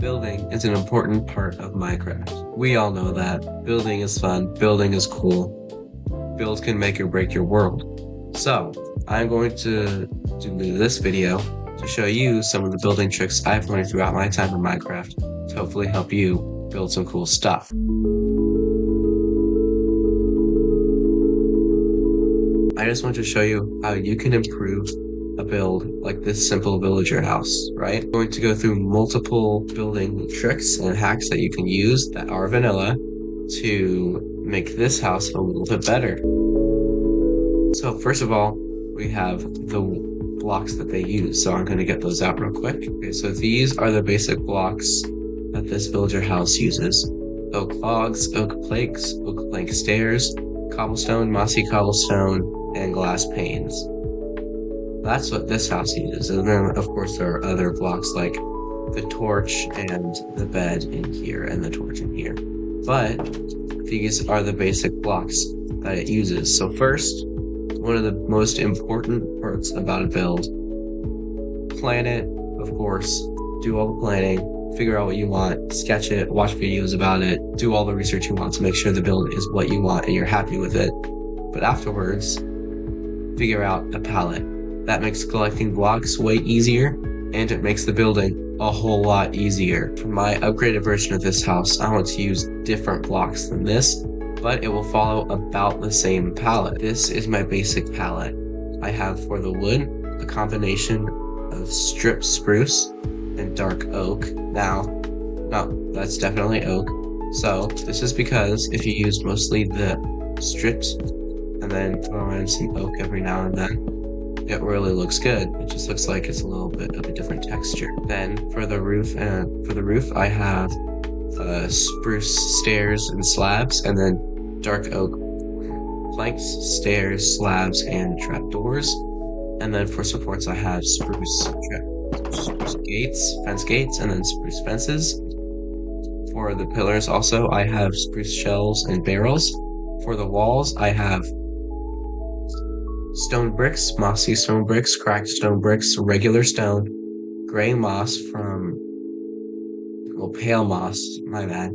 Building is an important part of Minecraft. We all know that. Building is fun, building is cool. Builds can make or break your world. So, I'm going to do this video to show you some of the building tricks I've learned throughout my time in Minecraft to hopefully help you build some cool stuff. I just want to show you how you can improve a build like this simple villager house, right? I'm going to go through multiple building tricks and hacks that you can use that are vanilla to make this house a little bit better. So first of all, we have the blocks that they use. So I'm going to get those out real quick. Okay, so these are the basic blocks that this villager house uses. Oak logs, oak planks, oak plank stairs, cobblestone, mossy cobblestone, and glass panes. That's what this house uses. And then, of course, there are other blocks like the torch and the bed in here and the torch in here. But these are the basic blocks that it uses. So first, one of the most important parts about a build, plan it, of course, do all the planning, figure out what you want, sketch it, watch videos about it, do all the research you want to make sure the build is what you want and you're happy with it. But afterwards, figure out a palette. That makes collecting blocks way easier, and it makes the building a whole lot easier. For my upgraded version of this house, I want to use different blocks than this, but it will follow about the same palette. This is my basic palette. I have for the wood, a combination of stripped spruce and dark oak. Now, no, that's definitely oak. So this is because if you use mostly the stripped and then throw in some oak every now and then, it really looks good. It just looks like it's a little bit of a different texture. Then for the roof, I have spruce stairs and slabs, and then dark oak planks, stairs, slabs, and trapdoors. And then for supports, I have spruce gates, fence gates, and then spruce fences. For the pillars also, I have spruce shelves and barrels. For the walls, I have stone bricks, mossy stone bricks, cracked stone bricks, regular stone, gray moss pale moss, my bad,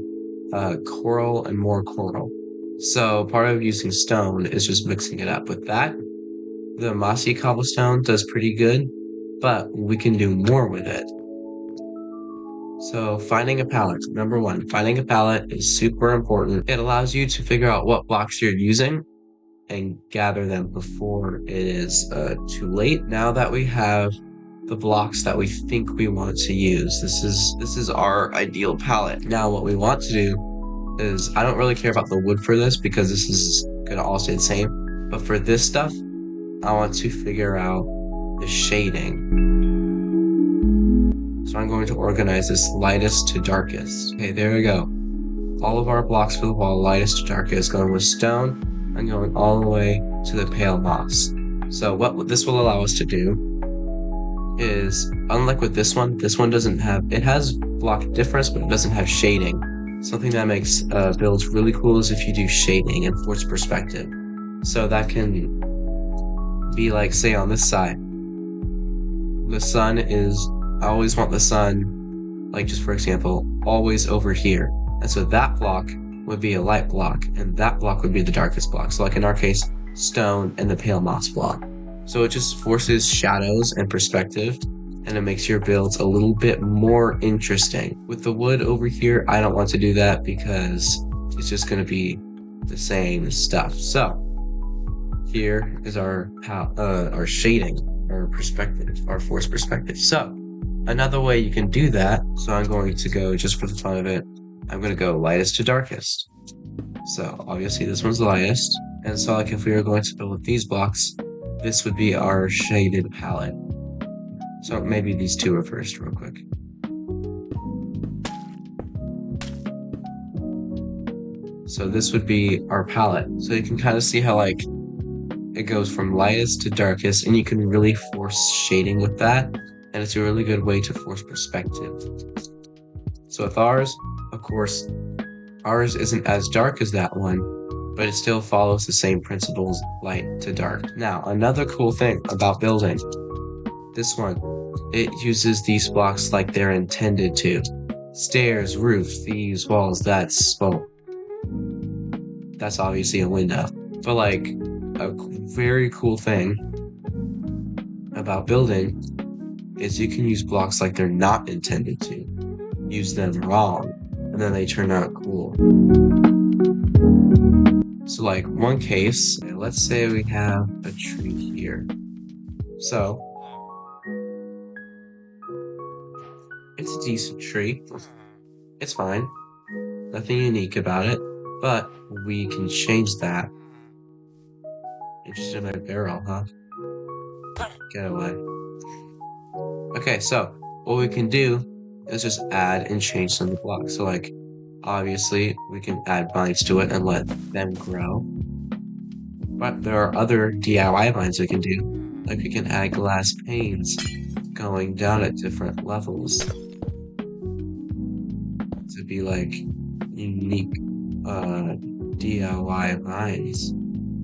coral, and more coral. So part of using stone is just mixing it up with that. The mossy cobblestone does pretty good, but we can do more with it. So finding a palette. Number one, finding a palette is super important. It allows you to figure out what blocks you're using and gather them before it is too late. Now that we have the blocks that we think we want to use, this is our ideal palette. Now what we want to do is, I don't really care about the wood for this because this is gonna all stay the same, but for this stuff, I want to figure out the shading. So I'm going to organize this lightest to darkest. Okay, there we go. All of our blocks for the wall, lightest to darkest, going with stone, and going all the way to the pale moss. So what this will allow us to do is, unlike with this one doesn't have, it has block difference, but it doesn't have shading. Something that makes builds really cool is if you do shading and force perspective. So that can be like, say on this side, the sun is, I always want the sun, like just for example, always over here. And so that block would be a light block, and that block would be the darkest block. So like in our case, stone and the pale moss block. So it just forces shadows and perspective, and it makes your builds a little bit more interesting. With the wood over here, I don't want to do that because it's just going to be the same stuff. So here is our shading, our perspective, our forced perspective. So another way you can do that, so I'm going to go, just for the fun of it, I'm going to go lightest to darkest. So obviously this one's lightest. And so like if we were going to build with these blocks, this would be our shaded palette. So maybe these two are first real quick. So this would be our palette. So you can kind of see how like it goes from lightest to darkest, and you can really force shading with that. And it's a really good way to force perspective. So with ours, of course, ours isn't as dark as that one, but it still follows the same principles, light to dark. Now, another cool thing about building, this one, it uses these blocks like they're intended to. stairs, roof, these walls, well, that's obviously a window. But like a very cool thing about building is you can use blocks like they're not intended to. Use them wrong, and then they turn out cool. So like one case, let's say we have a tree here. So it's a decent tree. It's fine. Nothing unique about it, but we can change that. Interested in my barrel, huh? Get away. Okay, so what we can do is just add and change some of the blocks. So like, obviously we can add vines to it and let them grow. But there are other DIY vines we can do. Like we can add glass panes going down at different levels to be like unique DIY vines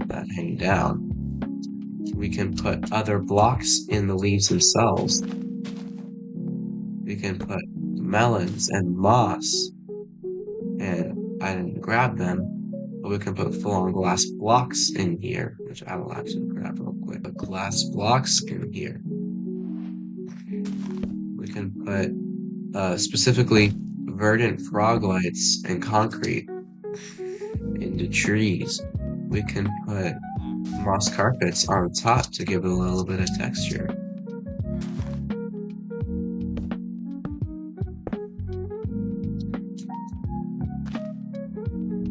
that hang down. We can put other blocks in the leaves themselves. We can put melons and moss, and I didn't grab them, but we can put full-on glass blocks in here, which I will actually grab real quick. Put glass blocks in here. We can put specifically verdant frog lights and concrete into trees. We can put moss carpets on top to give it a little bit of texture.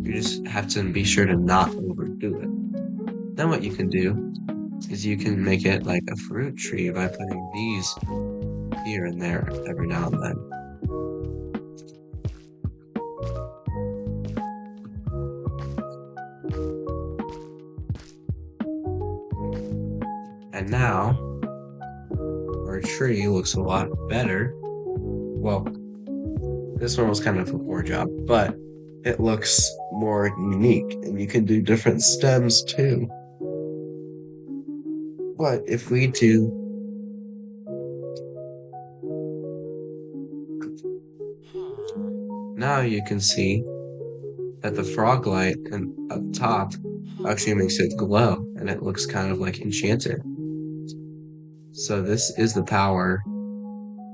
You just have to be sure to not overdo it. Then what you can do is you can make it like a fruit tree by putting these here and there every now and then. And now our tree looks a lot better. Well, this one was kind of a poor job, but it looks more unique, and you can do different stems too. But if we do now, you can see that the frog light and up top actually makes it glow, and it looks kind of like enchanted. So this is the power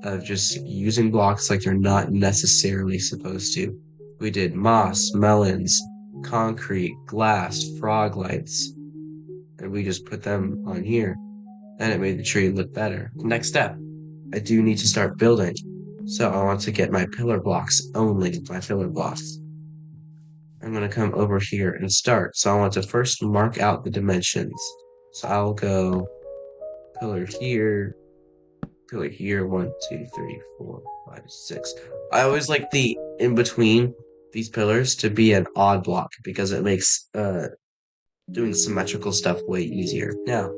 of just using blocks like they're not necessarily supposed to. We did moss, melons, concrete, glass, frog lights, and we just put them on here, and it made the tree look better. Next step, I do need to start building. So I want to get my pillar blocks only, my pillar blocks. I'm going to come over here and start. So I want to first mark out the dimensions. So I'll go pillar here, 1, 2, 3, 4, 5, 6. I always like the in between these pillars to be an odd block because it makes doing symmetrical stuff way easier. Now,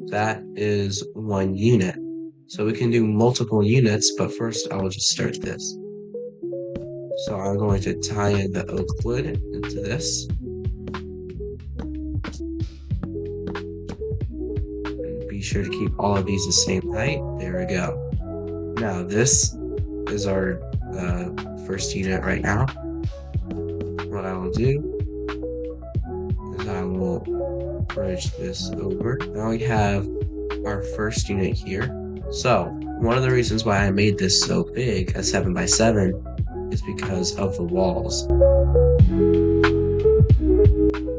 that is 1 unit. So we can do multiple units, but first I will just start this. So I'm going to tie in the oak wood into this. And be sure to keep all of these the same height. There we go. Now this is our first unit right now. What I will do is I will bridge this over. Now we have our first unit here. So one of the reasons why I made this so big, a 7x7, is because of the walls.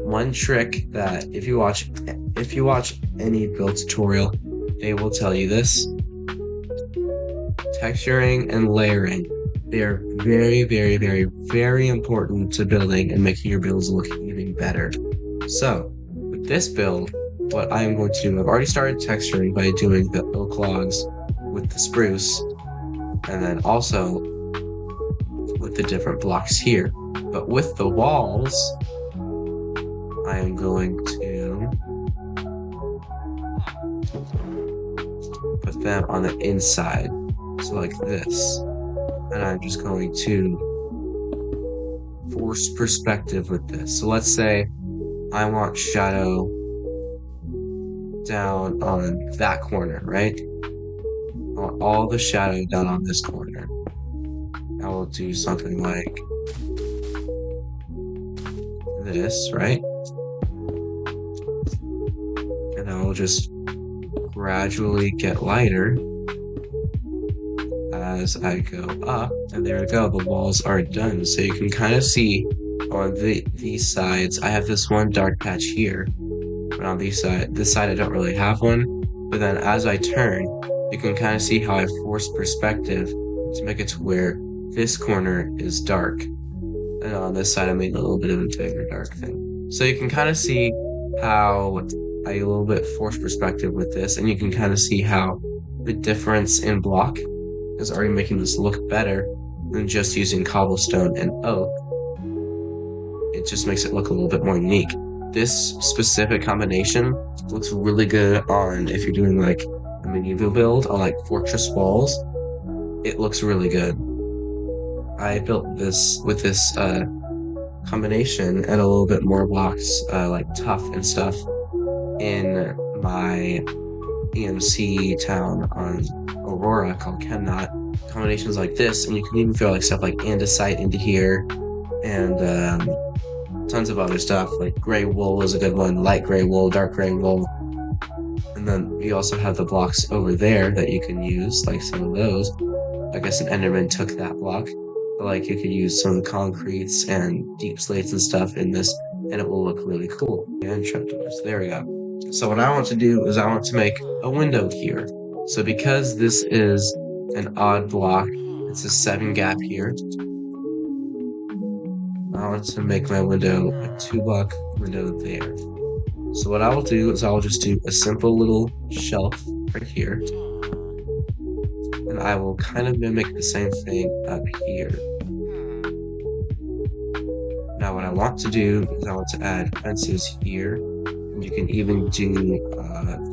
One trick that if you watch any build tutorial, they will tell you this. Texturing and layering. They are very, very, very, very important to building and making your builds look even better. So with this build, what I am going to do, I've already started texturing by doing the oak logs with the spruce, and then also with the different blocks here. But with the walls, I am going to put them on the inside, so like this. And I'm just going to force perspective with this. So let's say I want shadow down on that corner, right? I want all the shadow down on this corner. I will do something like this, right? And I will just gradually get lighter as I go up. And there we go, the walls are done. So you can kind of see on these sides, I have this one dark patch here. But on this side I don't really have one. But then as I turn, you can kind of see how I force perspective to make it to where this corner is dark. And on this side I made a little bit of a bigger dark thing. So you can kind of see how I a little bit force perspective with this, and you can kind of see how the difference in block is already making this look better than just using cobblestone and oak. It just makes it look a little bit more unique. This specific combination looks really good on if you're doing like a medieval build on like fortress walls. It looks really good. I built this with this combination and a little bit more blocks like tough and stuff in my EMC town on Aurora called Chemnot. Combinations like this, and you can even throw like stuff like andesite into here and tons of other stuff like gray wool is a good one, light gray wool, dark gray wool. And then you also have the blocks over there that you can use, like some of those. I guess an Enderman took that block. But like you could use some concretes and deep slates and stuff in this, and it will look really cool. And trapdoors, there we go. So what I want to do is I want to make a window here. So because this is an odd block, it's a 7 gap here. I want to make my window a 2-block window there. So what I will do is I will just do a simple little shelf right here. And I will kind of mimic the same thing up here. Now what I want to do is I want to add fences here. And you can even do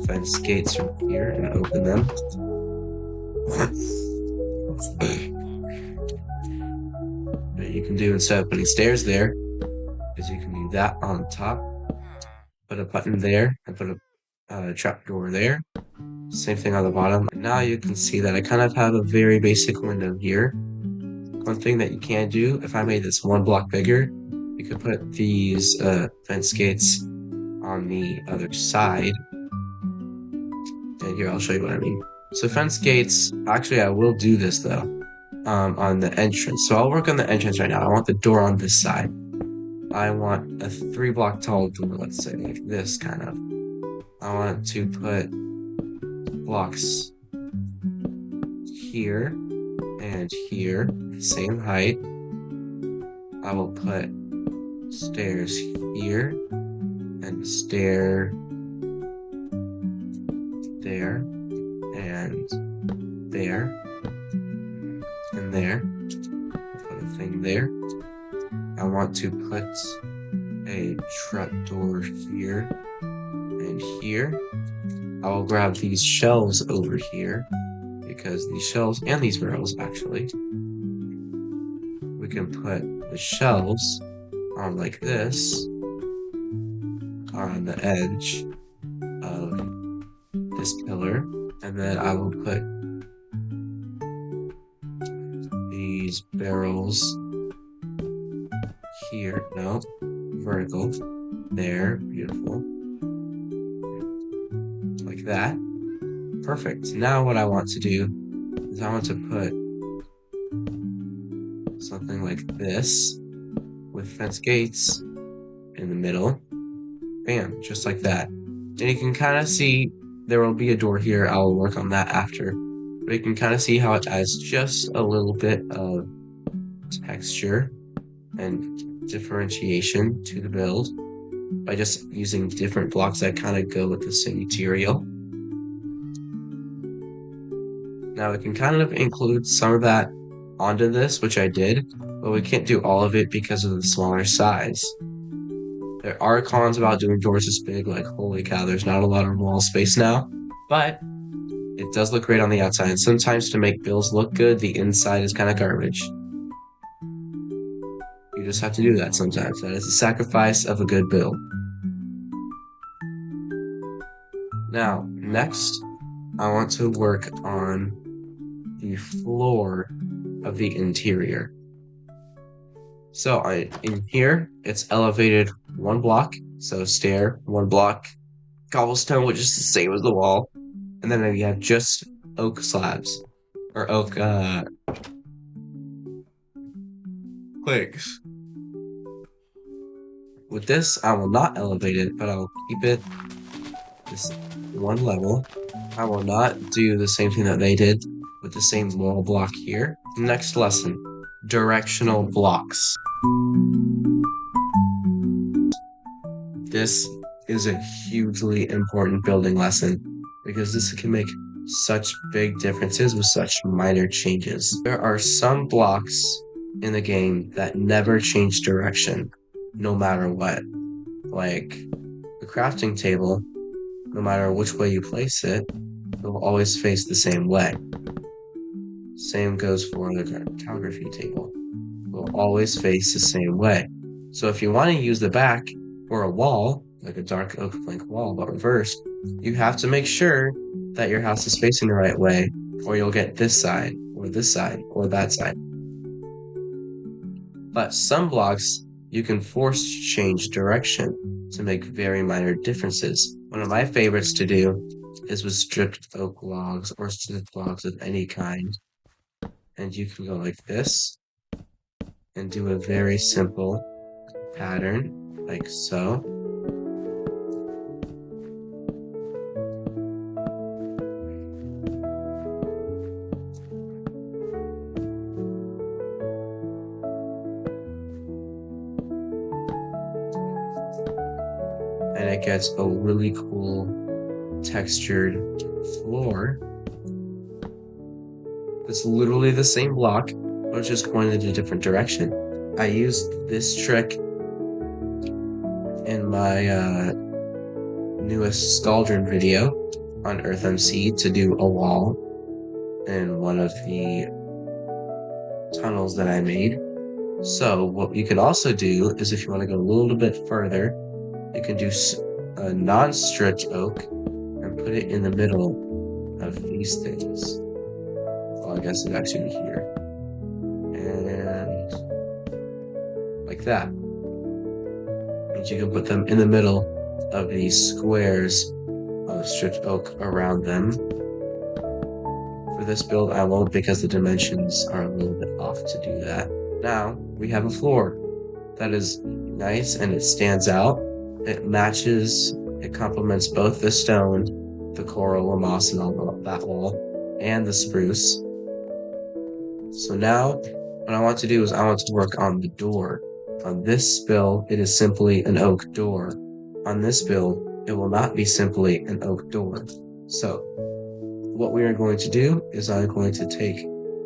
fence gates from here and open them. What you can do instead of putting stairs there is you can do that on top, put a button there, and put a trapdoor there. Same thing on the bottom. Now you can see that I kind of have a very basic window here. One thing that you can do, if I made this 1 block bigger, you could put these fence gates on the other side. And here, I'll show you what I mean. So fence gates, actually I will do this though, on the entrance. So I'll work on the entrance right now. I want the door on this side. I want a 3-block tall door, let's say, like this kind of. I want to put blocks here and here, same height. I will put stairs here and stair there and there and there. Put a thing there. I want to put a trapdoor here and here. I will grab these shelves over here because these shelves and these barrels actually, we can put the shelves on like this on the edge of this pillar, and then I will put these barrels here, no, vertical, there, beautiful, like that. Perfect. Now what I want to do is I want to put something like this with fence gates in the middle. Bam, just like that. And you can kind of see there will be a door here. I'll work on that after. But you can kind of see how it adds just a little bit of texture and differentiation to the build by just using different blocks that kind of go with the same material. Now we can kind of include some of that onto this, which I did, but we can't do all of it because of the smaller size. There are cons about doing doors this big, like holy cow, there's not a lot of wall space now, but it does look great on the outside, and sometimes to make builds look good, the inside is kind of garbage. You just have to do that sometimes. That is the sacrifice of a good build. Now, next, I want to work on the floor of the interior. So in here, it's elevated 1 block. So stair, 1 block, cobblestone, which is the same as the wall. And then you have just oak slabs. Or oak planks. With this, I will not elevate it, but I'll keep it this one level. I will not do the same thing that they did with the same wall block here. Next lesson, directional blocks. This is a hugely important building lesson because this can make such big differences with such minor changes. There are some blocks in the game that never change direction, no matter what. Like the crafting table, no matter which way you place it, it will always face the same way. Same goes for the cartography table. It will always face the same way. So if you want to use the back or a wall, like a dark oak plank wall, but reversed, you have to make sure that your house is facing the right way, or you'll get this side, or this side, or that side. But some blocks, you can force change direction to make very minor differences. One of my favorites to do is with stripped oak logs or stripped logs of any kind. And you can go like this and do a very simple pattern, like so. And it gets a really cool textured floor. It's literally the same block, but it's just going in a different direction. I used this trick in my newest Scaldron video on EarthMC to do a wall in one of the tunnels that I made. So what you can also do is if you want to go a little bit further, you can do a non-stripped oak and put it in the middle of these things. Well, I guess it actually be here. And like that. And you can put them in the middle of these squares of stripped oak around them. For this build, I won't because the dimensions are a little bit off to do that. Now, we have a floor that is nice and it stands out. It matches, it complements both the stone, the coral or moss and all that wall, and the spruce. So now, what I want to do is I want to work on the door. On this build, it is simply an oak door. On this build, it will not be simply an oak door. So, what we are going to do is I'm going to take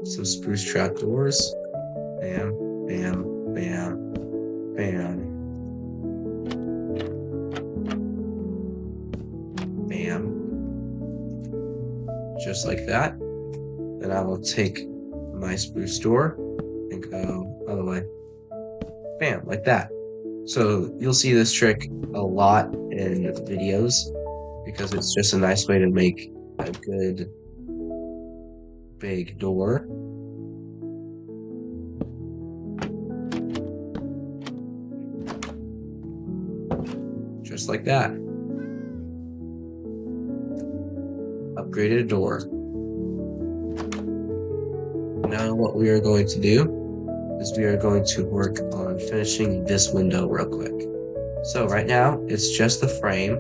some spruce trap doors. Bam, bam, bam, bam. Bam. Just like that. Then I will take my spruce door and go other way. Bam, like that. So you'll see this trick a lot in videos because it's just a nice way to make a good big door. Just like that. Upgraded door. Now what we are going to do is we are going to work on finishing this window real quick. So right now, it's just the frame.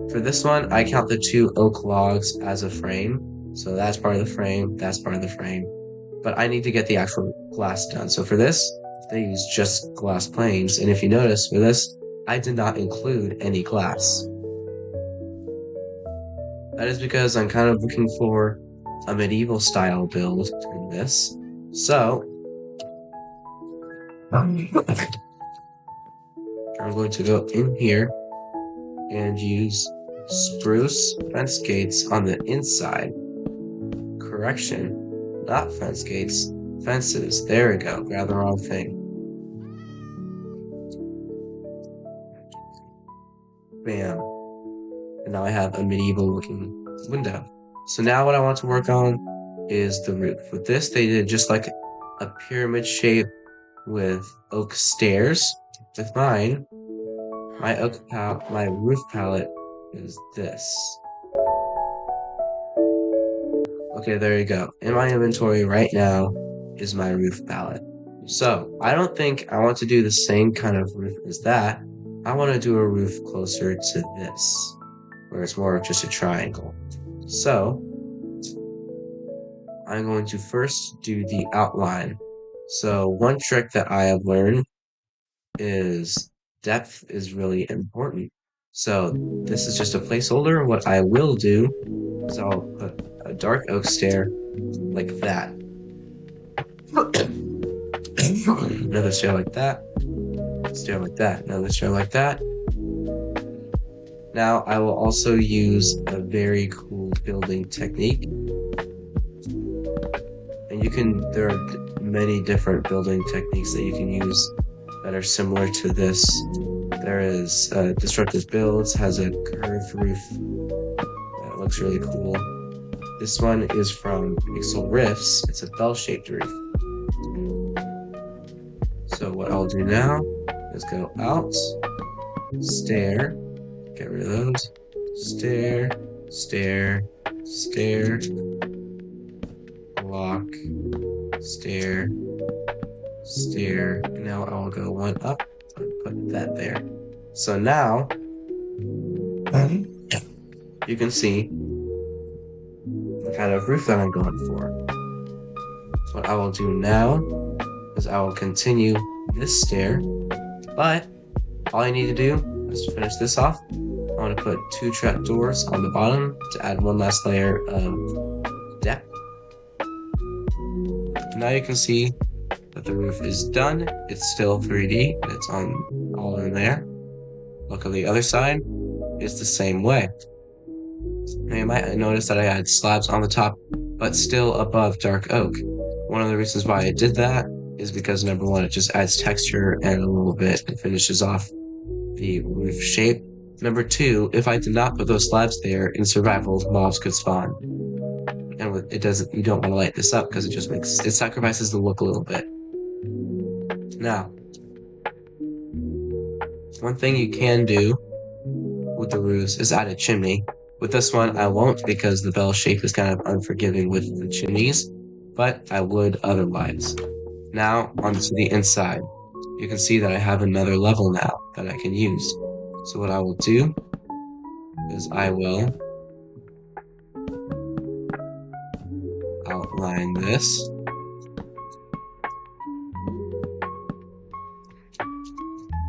For this one, I count the 2 oak logs as a frame. So that's part of the frame, that's part of the frame. But I need to get the actual glass done. So for this, they use just glass planes. And if you notice, for this, I did not include any glass. That is because I'm kind of looking for a medieval style build in this. So, I'm going to go in here and use spruce fence gates on the inside. Correction, not fence gates, fences. There we go, grab the wrong thing. Bam. And now I have a medieval looking window. So now what I want to work on is the roof. With this, they did just like a pyramid shape with oak stairs. With mine, my roof palette is this. Okay, there you go. In my inventory right now is my roof palette. So I don't think I want to do the same kind of roof as that. I want to do a roof closer to this, where it's more of just a triangle. So I'm going to first do the outline. So one trick that I have learned is depth is really important. So this is just a placeholder. What I will do is I'll put a dark oak stair like that. Another stair like that. Stair like that. Another stair like that. Now I will also use a very cool building technique. And there are many different building techniques that you can use that are similar to this. There is Destructive Builds, has a curved roof that looks really cool. This one is from Pixel Riffs. It's a bell-shaped roof. So what I'll do now is go out, stair, get rid of those, stair, stair, stair, block, stair, stair, and now I'll go one up and put that there. So now you can see the kind of roof that I'm going for. So what I will do now is I will continue this stair, but all I need to do is to finish this off. I want to put 2 trapdoors on the bottom to add one last layer of depth. Now you can see that the roof is done. It's still 3D, and it's all in there. Look on the other side, it's the same way. Now you might notice that I had slabs on the top, but still above dark oak. One of the reasons why I did that is because number one, it just adds texture and a little bit and finishes off the roof shape. Number two, if I did not put those slabs there in survival, mobs could spawn. And you don't want to light this up because it sacrifices the look a little bit. Now, one thing you can do with the roofs is add a chimney. With this one, I won't because the bell shape is kind of unforgiving with the chimneys, but I would otherwise. Now, onto the inside. You can see that I have another level now that I can use. So what I will do is I will outline this.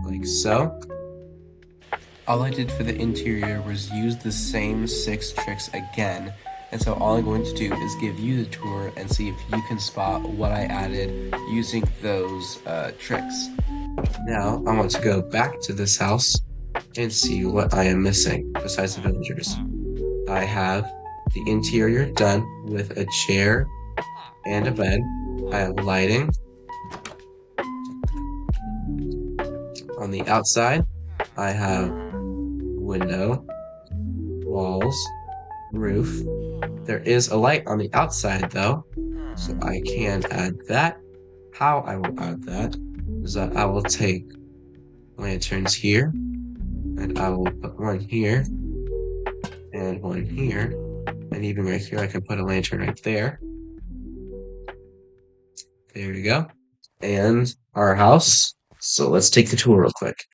Like so. All I did for the interior was use the same 6 tricks again, and so all I'm going to do is give you the tour and see if you can spot what I added using those tricks. Now I want to go back to this house and see what I am missing besides the villagers. I have the interior done with a chair and a bed. I have lighting. On the outside, I have window, walls, roof. There is a light on the outside though, so I can add that. How I will add that is that I will take lanterns here, and I will put one here, and one here, and even right here I can put a lantern right there. There we go. And our house. So let's take the tour real quick.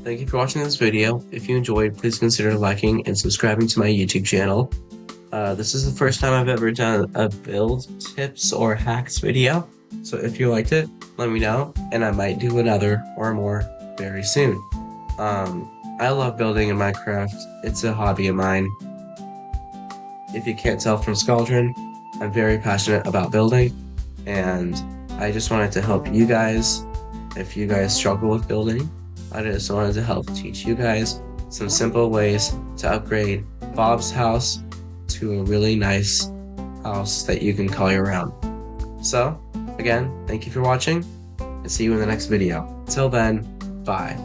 Thank you for watching this video. If you enjoyed, please consider liking and subscribing to my YouTube channel. This is the first time I've ever done a build tips or hacks video. So if you liked it, let me know, and I might do another or more very soon. I love building in Minecraft. It's a hobby of mine. If you can't tell from Scaldron, I'm very passionate about building, and I just wanted to help you guys. If you guys struggle with building, I just wanted to help teach you guys some simple ways to upgrade Bob's house to a really nice house that you can color around. So, again, thank you for watching, and see you in the next video. Till then, bye.